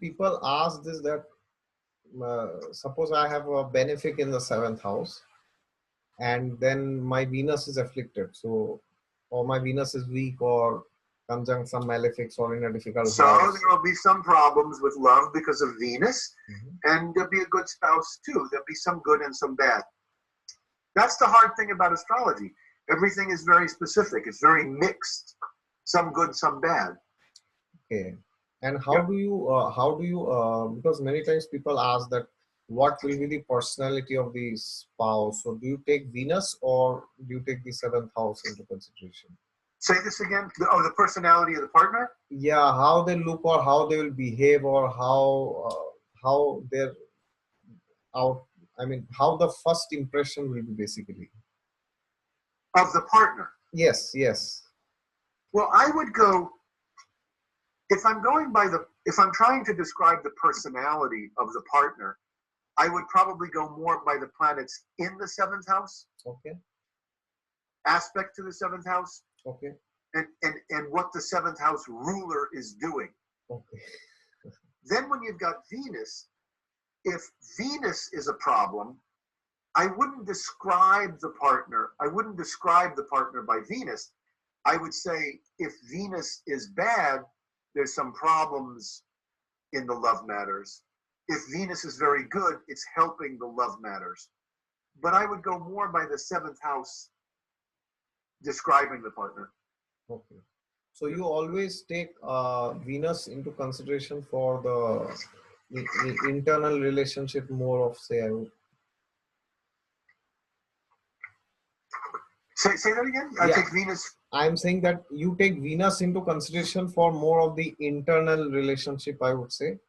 people ask this, that suppose I have a benefic in the 7th house, and then my Venus is afflicted. So, or my Venus is weak or conjunct some malefics or in a difficult So house. there will be some problems with love because of Venus, and there'll be a good spouse too. There'll be some good and some bad. That's the hard thing about astrology. Everything is very specific. It's very mixed. Some good, some bad. Okay. And how do you, because many times people ask that what will be the personality of the spouse? So do you take Venus or do you take the 7th house into consideration? Say this again. The personality of the partner? Yeah, how they look or how they will behave or how they're out. I mean, how the first impression will be basically. Of the partner? Yes, yes. Well, I would go, if I'm trying to describe the personality of the partner, I would probably go more by the planets in the 7th house. Okay. Aspect to the 7th house. Okay. And what the 7th house ruler is doing. Okay. Then when you've got Venus, if Venus is a problem, I wouldn't describe the partner by Venus. I would say if Venus is bad, there's some problems in the love matters. If Venus is very good, it's helping the love matters. But I would go more by the 7th house describing the partner. Okay. So you always take Venus into consideration for the internal relationship more of, say, Say that again? I take Venus. I'm saying that you take Venus into consideration for more of the internal relationship, I would say.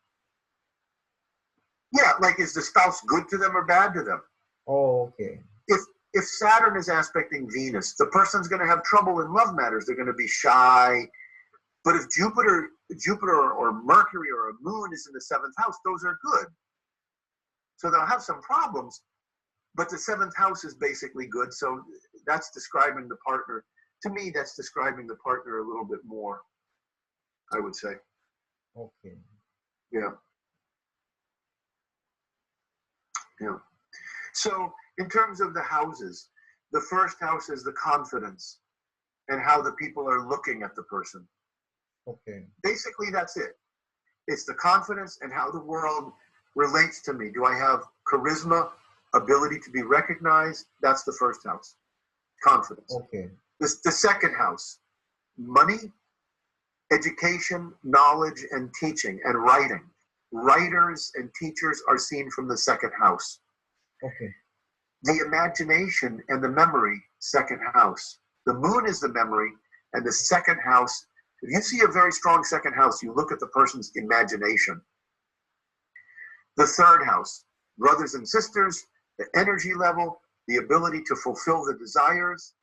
Yeah, like is the spouse good to them or bad to them? Oh, okay. If Saturn is aspecting Venus, the person's going to have trouble in love matters. They're going to be shy. But if Jupiter or Mercury or a moon is in the 7th house, those are good. So they'll have some problems, but the 7th house is basically good. So that's describing the partner. To me, that's describing the partner a little bit more, I would say. Okay. Yeah. Yeah. So in terms of the houses, the 1st house is the confidence and how the people are looking at the person. Okay. Basically, that's it. It's the confidence and how the world relates to me. Do I have charisma, ability to be recognized? That's the 1st house. Confidence. Okay. The 2nd house, money, education, knowledge, and teaching, and writing. Writers and teachers are seen from the 2nd house. Okay. The imagination and the memory, 2nd house. The moon is the memory, and the 2nd house, if you see a very strong 2nd house, you look at the person's imagination. The 3rd house, brothers and sisters, the energy level, the ability to fulfill the desires.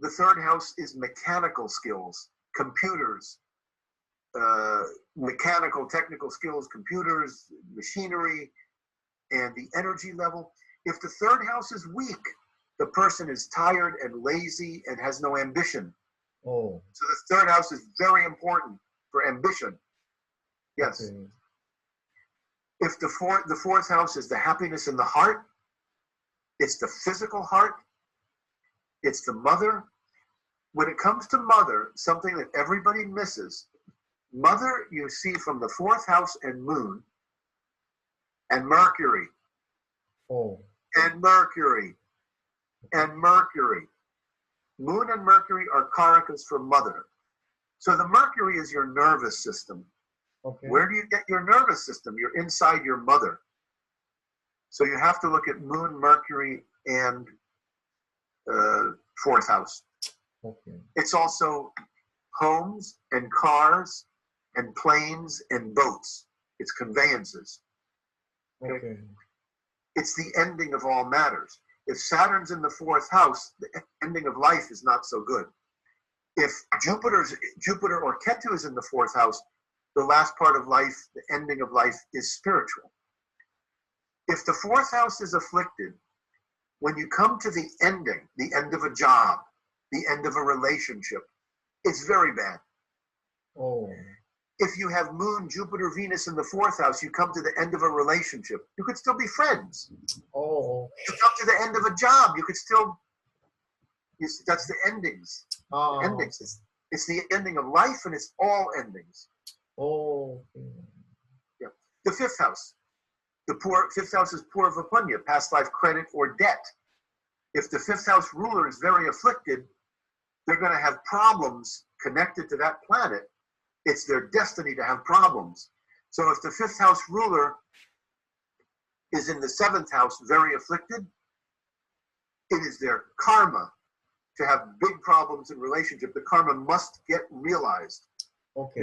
The 3rd house is mechanical skills, computers, mechanical, technical skills, computers, machinery, and the energy level. If the 3rd house is weak, the person is tired and lazy and has no ambition. Oh. So the 3rd house is very important for ambition. Yes. Okay. If the 4th house is the happiness in the heart, it's the physical heart, it's the mother. When it comes to mother, something that everybody misses, mother you see from the 4th house and moon, and Mercury. Oh. And Mercury. And Mercury. Moon and Mercury are karakas for mother. So the Mercury is your nervous system. Okay. Where do you get your nervous system? You're inside your mother. So you have to look at Moon, Mercury, and 4th house. Okay. It's also homes and cars and planes and boats. It's conveyances. Okay. It's the ending of all matters. If Saturn's in the 4th house, the ending of life is not so good. If Jupiter or Ketu is in the 4th house, the last part of life, the ending of life, is spiritual. If the 4th house is afflicted, when you come to the end of a job, the end of a relationship, it's very bad. Oh. if you have Moon, Jupiter, Venus in the fourth house, you come to the end of a relationship. You could still be friends. Oh. You come to the end of a job. You could still. That's the endings. Oh. Endings. It's the ending of life, and it's all endings. Oh. Yeah. The fifth house. Fifth house is poor vipunya, past life credit or debt. If the fifth house ruler is very afflicted, they're going to have problems connected to that planet. It's their destiny to have problems. So if the fifth house ruler is in the seventh house very afflicted, it is their karma to have big problems in relationship. The karma must get realized. Okay.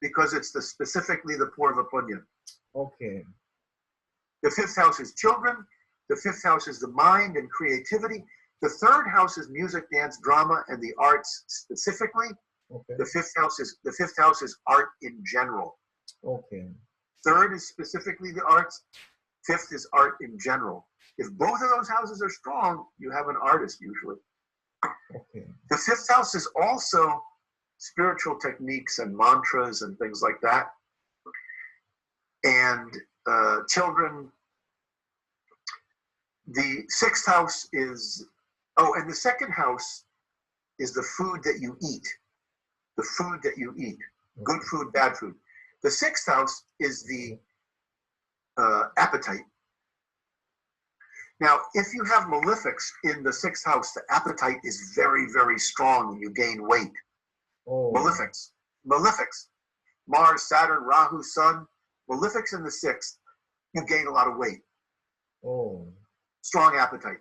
Because it's specifically the poor vipunya. Okay. The fifth house is children. The fifth house is the mind and creativity. The third house is music, dance, drama, and the arts specifically. Okay. The fifth house is art in general. Okay. Third is specifically the arts. Fifth is art in general. If both of those houses are strong, you have an artist usually. Okay. The fifth house is also spiritual techniques and mantras and things like that. And children. The sixth house is, and the second house is the food that you eat. The food that you eat. Good food, bad food. The sixth house is the appetite. Now, if you have malefics in the sixth house, the appetite is very, very strong and you gain weight. Oh. Malefics. Mars, Saturn, Rahu, Sun. Malefics in the sixth, you gain a lot of weight. Oh. Strong appetite.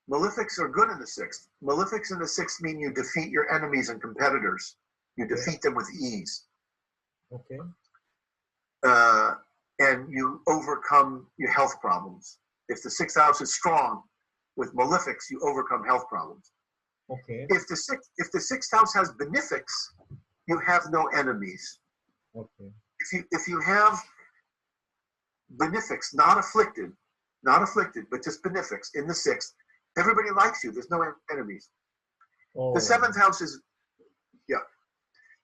Malefics are good in the sixth. Malefics in the sixth mean you defeat your enemies and competitors. You defeat them with ease. Okay. And you overcome your health problems. If the sixth house is strong, with malefics, you overcome health problems. Okay. If the sixth house has benefics, you have no enemies. Okay. If you have benefics, not afflicted, but just benefics in the sixth, everybody likes you. There's no enemies. Oh. The seventh house is,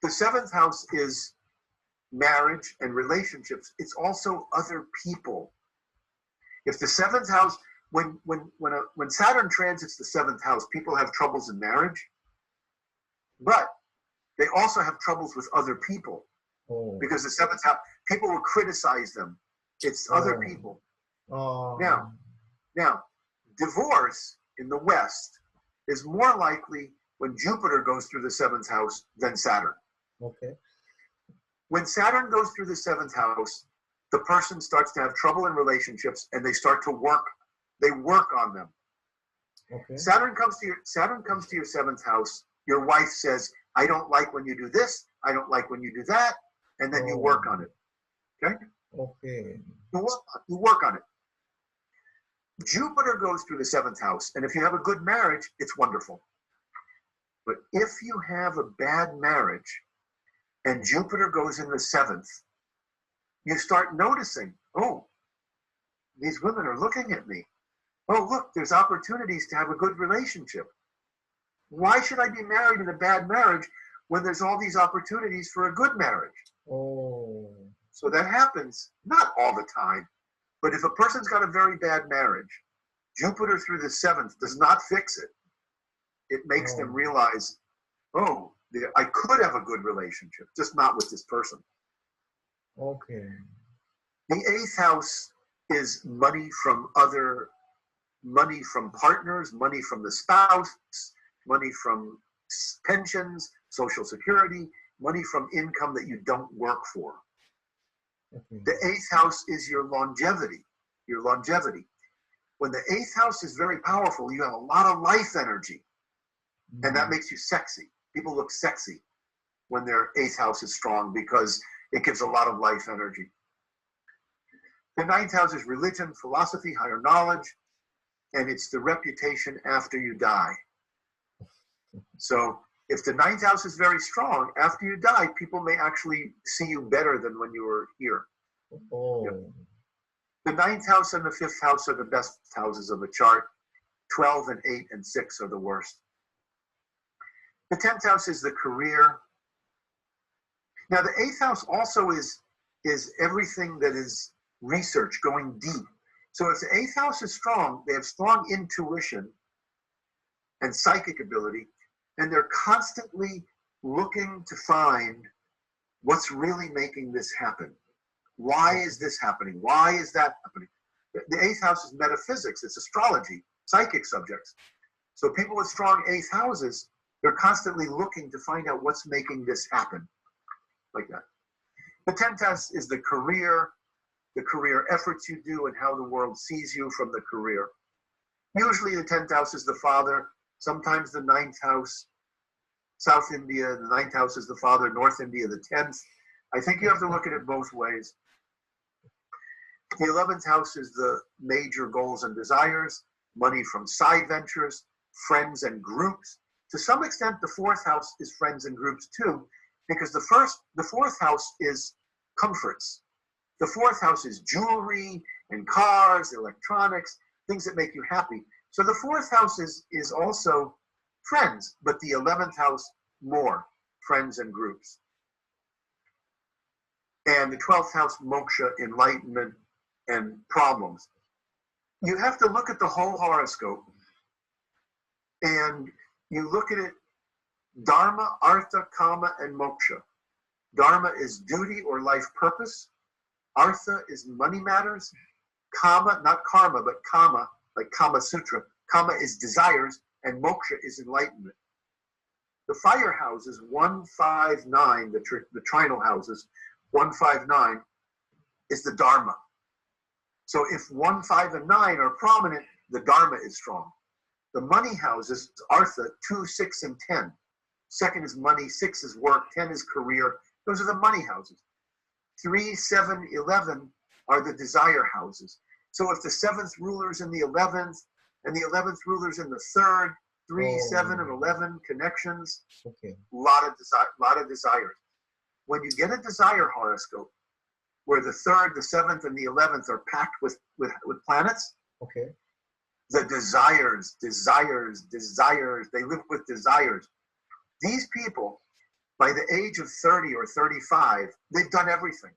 the seventh house is marriage and relationships. It's also other people. If the seventh house, when Saturn transits the seventh house, people have troubles in marriage, but they also have troubles with other people. Oh. Because the seventh house, people will criticize them. It's other people. Oh. Now, divorce in the West is more likely when Jupiter goes through the seventh house than Saturn. Okay. When Saturn goes through the seventh house, the person starts to have trouble in relationships and they start to work. They work on them. Okay. Saturn comes to your seventh house. Your wife says, "I don't like when you do this. I don't like when you do that," and then you work on it. Okay. Okay. You work on it. Jupiter goes through the seventh house, and if you have a good marriage, it's wonderful. But if you have a bad marriage and Jupiter goes in the seventh, you start noticing, oh, these women are looking at me. Oh, look, there's opportunities to have a good relationship. Why should I be married in a bad marriage when there's all these opportunities for a good marriage? Oh. So that happens, not all the time, but if a person's got a very bad marriage, Jupiter through the seventh does not fix it. It makes them realize, oh, I could have a good relationship, just not with this person. Okay. The eighth house is money from partners, money from the spouse, money from pensions, social security, money from income that you don't work for. Okay. The eighth house is your longevity. When the eighth house is very powerful, you have a lot of life energy, and that makes you sexy. People look sexy when their eighth house is strong because it gives a lot of life energy. The ninth house is religion, philosophy, higher knowledge, and it's the reputation after you die. So if the ninth house is very strong, after you die, people may actually see you better than when you were here. Oh. Yep. The ninth house and the fifth house are the best houses of a chart. 12 and 8 and 6 are the worst. The 10th house is the career. Now, the eighth house also is everything that is research, going deep. So if the eighth house is strong, they have strong intuition and psychic ability, and they're constantly looking to find what's really making this happen. Why is this happening? Why is that happening? The eighth house is metaphysics, it's astrology, psychic subjects. So people with strong eighth houses, they're constantly looking to find out what's making this happen, like that. The 10th house is the career efforts you do and how the world sees you from the career. Usually the 10th house is the father, sometimes the 9th house, South India, the 9th house is the father, North India, the 10th. I think you have to look at it both ways. The 11th house is the major goals and desires, money from side ventures, friends and groups. To some extent, the 4th house is friends and groups too, because the 4th house is comforts. The 4th house is jewelry and cars, electronics, things that make you happy. So the 4th house is also friends, but the 11th house more, friends and groups. And the 12th house, moksha, enlightenment, and problems. You have to look at the whole horoscope, and you look at it, dharma, artha, kama, and moksha. Dharma is duty or life purpose. Artha is money matters. Kama, not karma, but kama, like Kama Sutra. Kama is desires, and moksha is enlightenment. The fire houses, 1, 5, 9, the trinal houses, 1, 5, 9, is the dharma. So if 1, 5, and 9 are prominent, the dharma is strong. The money houses, artha, 2, 6, and 10. Second is money, 6 is work, 10 is career. Those are the money houses. 3, 7, 11 are the desire houses. So if the 7th ruler's in the 11th, and the 11th ruler's in the 3rd, 3, 7, and 11 connections, Okay. lot of desires. When you get a desire horoscope, where the 3rd, the 7th, and the 11th are packed with planets, Okay. the desires, they live with desires. These people, by the age of 30 or 35, they've done everything.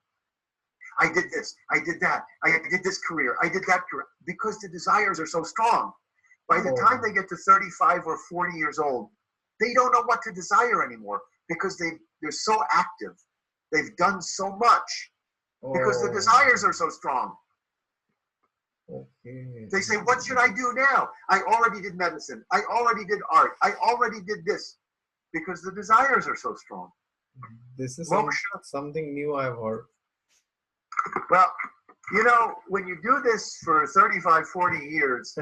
I did this, I did that, I did this career, I did that career, because the desires are so strong. By the time they get to 35 or 40 years old, they don't know what to desire anymore, because they're so active. They've done so much, because the desires are so strong. Okay. They say, what should I do now? I already did medicine, I already did art, I already did this, because the desires are so strong. This is Moksha. something new I've heard. Well, when you do this for 35, 40 years,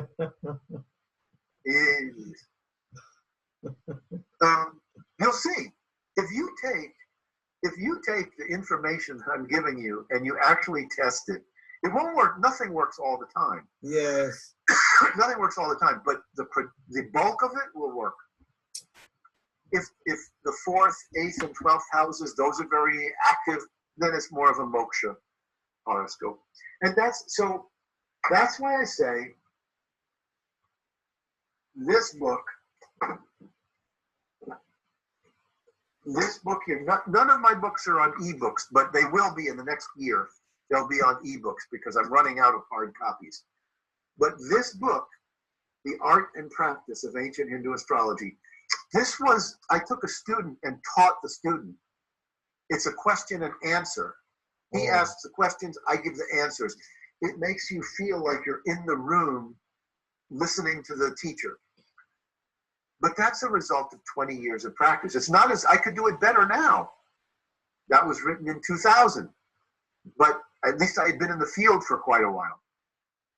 you'll see. If you take the information I'm giving you and you actually test it, it won't work. Nothing works all the time. Yes. Nothing works all the time, but the bulk of it will work. If the 4th, 8th, and 12th houses, those are very active, then it's more of a moksha horoscope. And that's why I say this book here, none of my books are on ebooks, but they will be in the next year. They'll be on ebooks because I'm running out of hard copies. But this book, The Art and Practice of Ancient Hindu Astrology, I took a student and taught the student. It's a question and answer. He asks the questions, I give the answers. It makes you feel like you're in the room listening to the teacher. But that's a result of 20 years of practice. It's not I could do it better now. That was written in 2000. But at least I had been in the field for quite a while.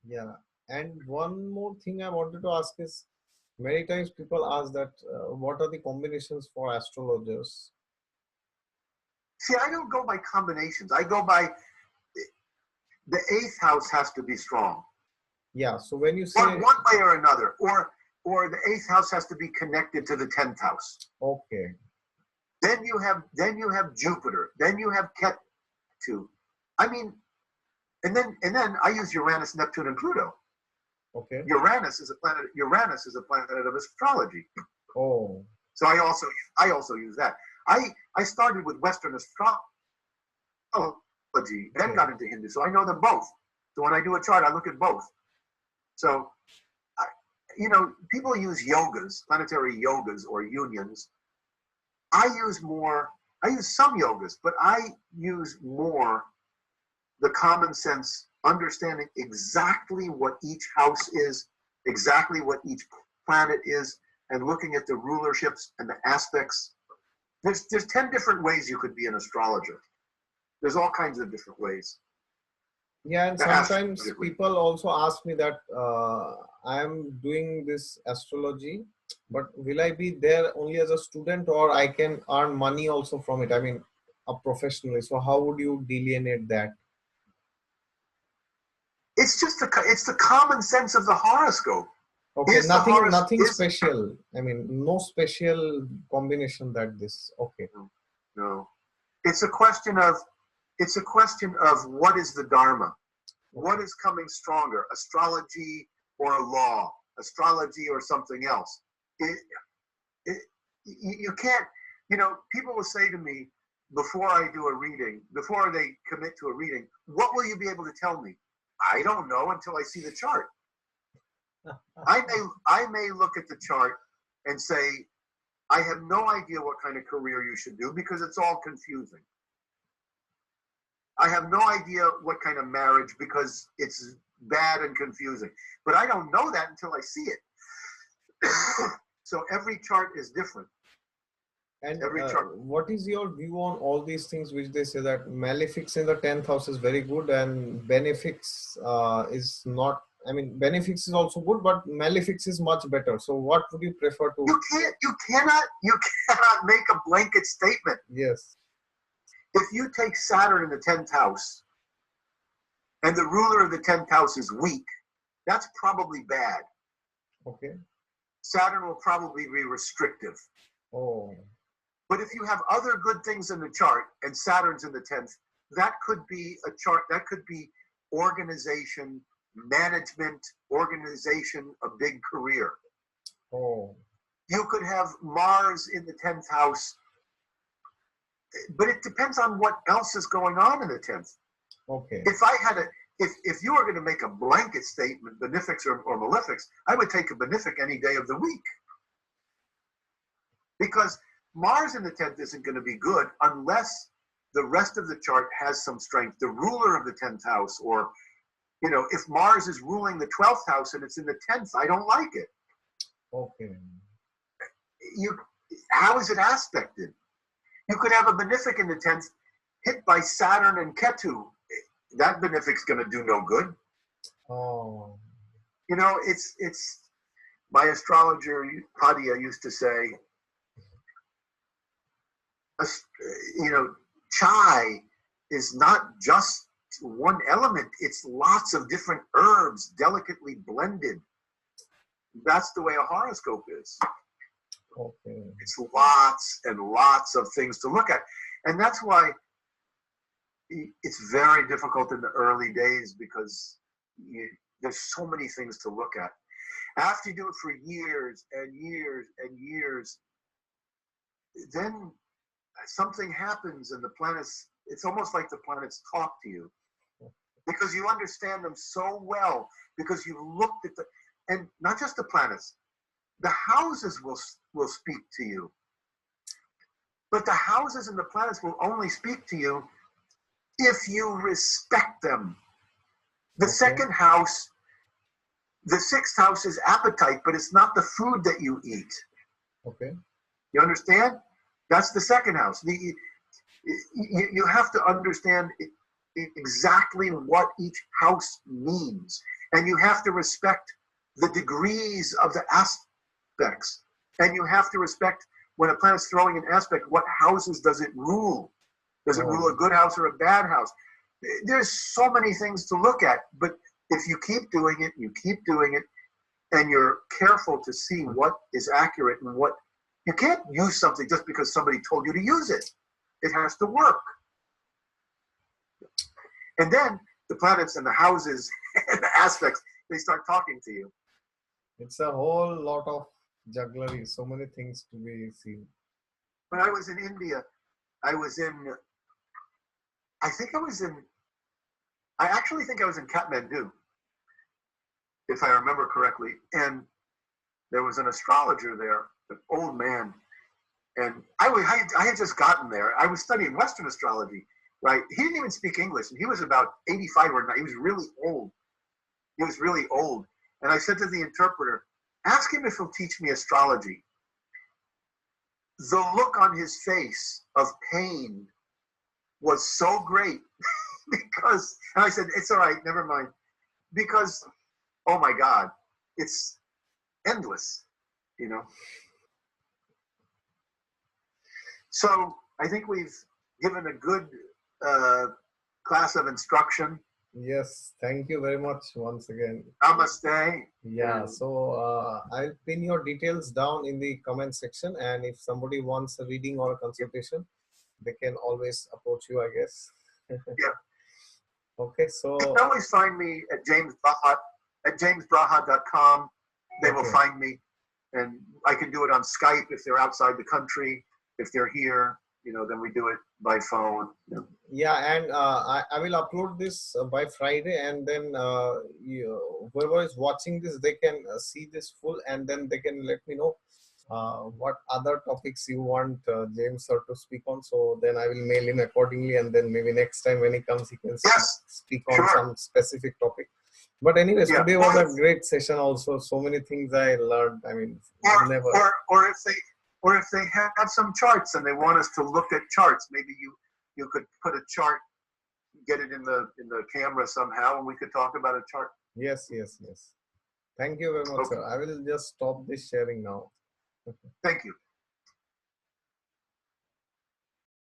Yeah. And one more thing I wanted to ask is, many times people ask that, what are the combinations for astrologers? See, I don't go by combinations. I go by the 8th house has to be strong. Yeah. So when you say one way or another, or the 8th house has to be connected to the 10th house. Okay. Then you have Jupiter. Then you have Ketu. I mean, and then I use Uranus, Neptune, and Pluto. Okay. Uranus is a planet of astrology. Oh. So I also use that. I started with Western astrology, then Okay. got into Hindu, so I know them both. So when I do a chart, I look at both. So, you know, people use yogas, planetary yogas or unions. I use some yogas, but I use more the common sense, understanding exactly what each house is, exactly what each planet is, and looking at the rulerships and the aspects. There's 10 different ways you could be an astrologer. There's all kinds of different ways. Yeah, and The sometimes astrology. people also ask me that I am doing this astrology, but will I be there only as a student, or I can earn money also from it? I mean, professionally. So how would you delineate that? It's just it's the common sense of the horoscope. Okay, Is the horoscope nothing is special. I mean, no special combination that this. Okay. no. It's a question of what is the dharma? What is coming stronger, astrology or law, astrology or something else? You can't, you know, people will say to me before I do a reading, before they commit to a reading, what will you be able to tell me? I don't know until I see the chart. I may look at the chart and say, I have no idea what kind of career you should do because it's all confusing. I have no idea what kind of marriage because it's bad and confusing. But I don't know that until I see it. So every chart is different. And Every chart. what is your view on all these things which they say that malefics in the 10th house is very good and benefics is not? I mean, benefics is also good, but malefics is much better. So what would you prefer to? You cannot make a blanket statement. Yes. If you take Saturn in the 10th house and the ruler of the 10th house is weak, that's probably bad. Okay. Saturn will probably be restrictive. Oh. But if you have other good things in the chart and Saturn's in the 10th, that could be a chart, that could be organization, management, organization, a big career. Oh. You could have Mars in the 10th house, but it depends on what else is going on in the 10th. Okay. If you were going to make a blanket statement, benefics or malefics, I would take a benefic any day of the week. Because Mars in the 10th isn't going to be good unless the rest of the chart has some strength. The ruler of the 10th house, or, you know, if Mars is ruling the 12th house and it's in the 10th, I don't like it. Okay. How is it aspected? You could have a benefic in the 10th hit by Saturn and Ketu. That benefic's going to do no good. Oh. You know, it's my astrologer Padia used to say, you know, chai is not just one element. It's lots of different herbs delicately blended. That's the way a horoscope is. Okay. It's lots and lots of things to look at. And that's why it's very difficult in the early days because there's so many things to look at. After you do it for years and years and years, then something happens and the planets, it's almost like the planets talk to you because you understand them so well, because you've looked at and not just the planets, the houses will speak to you. But the houses and the planets will only speak to you if you respect them. The second house, the 6th house is appetite, but it's not the food that you eat. Okay. You understand? That's the second house. You have to understand exactly what each house means. And you have to respect the degrees of the aspects. And you have to respect when a planet's throwing an aspect, what houses does it rule? Does it rule a good house or a bad house? There's so many things to look at, but if you keep doing it, and you're careful to see what is accurate and what, you can't use something just because somebody told you to use it. It has to work. And then the planets and the houses and the aspects, they start talking to you. It's a whole lot of jugglery, so many things to be seen. when I was in India, I was in, I think I was in, I actually think I was in Kathmandu, if I remember correctly. And there was an astrologer there, an old man. And I had just gotten there. I was studying Western astrology, right? He didn't even speak English, and he was about 85 or 90. He was really old. He was really old. And I said to the interpreter, ask him if he'll teach me astrology. The look on his face of pain was so great because, and I said, it's all right, never mind. Because, oh my God, it's endless, you know? So I think we've given a good class of instruction. Yes, thank you very much once again. Namaste. Yeah, so I'll pin your details down in the comment section, and if somebody wants a reading or a consultation, they can always approach you, I guess. Yeah. Okay, so You can always find me at jamesbraha.com. They will find me, and I can do it on Skype if they're outside the country. If they're here, you know, then we do it by phone. You know. Yeah, and I will upload this by Friday, and then whoever is watching this, they can see this full, and then they can let me know what other topics you want James sir to speak on. So then I will mail him accordingly, and then maybe next time when he comes, he can speak on some specific topic. But anyways, today was a great session. Also, so many things I learned. I mean, or if they have some charts and they want us to look at charts, maybe you could put a chart, get it in the camera somehow, and we could talk about a chart. Yes. Thank you very much, sir. I will just stop this sharing now. Thank you.